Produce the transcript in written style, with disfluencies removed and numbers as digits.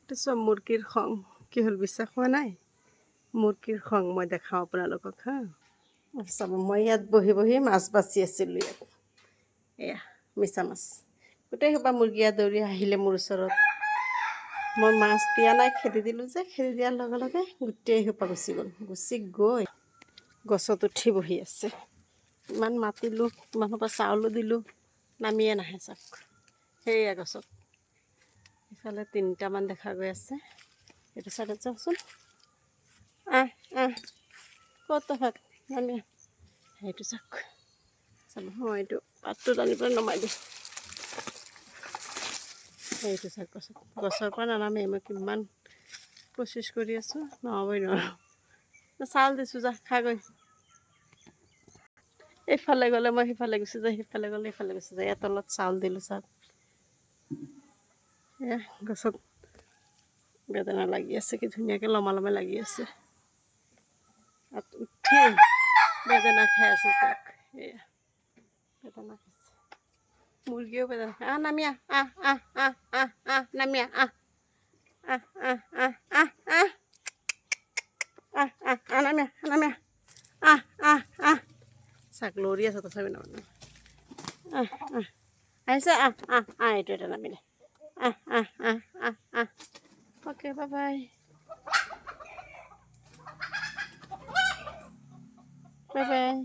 এইটো চব মুৰ্গীৰ খং। কি হ'ল বিশ্বাস হোৱা নাই? মুৰ্গীৰ খং মই দেখাওঁ আপোনালোকক হা। চাব মই ইয়াত বহি বহি মাছ বাচি আছিলোঁ ইয়াত। এয়া মিছা মাছ। গোটেই সোপা মুৰ্গীয়ে দৌৰি আহিলে মোৰ ওচৰত। মই মাছ দিয়া নাই, খেদি দিলোঁ যে, খেদি দিয়াৰ লগে লগে গোটেই সোপা গুচি গ'ল। গুচি গৈ গছত উঠি বহি আছে। ইমান মাতিলোঁ, ইমান সোপা চাউলো দিলোঁ, নামিয়ে নাহে চাওক। সেয়া গছত। ইফালে 3টামান দেখা গৈ আছে। এইটো চাইডত যাওকচোন। ক'ত তহঁত? নামি সেইটো চাওক। চাব মই এইটো পাতটো টানি পেলাই নমাই দিওঁ। সেইটো চাওক গছত। গছৰ পৰা নানামেই। মই কিমান কোচিছ কৰি আছোঁ, নমাবই নোৱাৰোঁ। চাউল দিছোঁ যা, খাগৈ। এইফালে গ'লে মই সিফালে গুচি যাওঁ, সিফালে গ'লে এইফালে গুচি যাওঁ। ইয়াৰ তলত চাউল দিলোঁ চাওক। এয়া গছত বেদনা লাগি আছে, কি ধুনীয়াকৈ লমা লমে লাগি আছে। উঠি বেদনা খাই আছে চাওক। এয়া বেদনা খাইছে। মুৰ্গীয়েও বেদনা খায়। নামি নামি নামি চাক লৰি আছে তথাপি নামানে। আহিছে এইটো এটা নামিলে। Okay bye bye. Bye bye.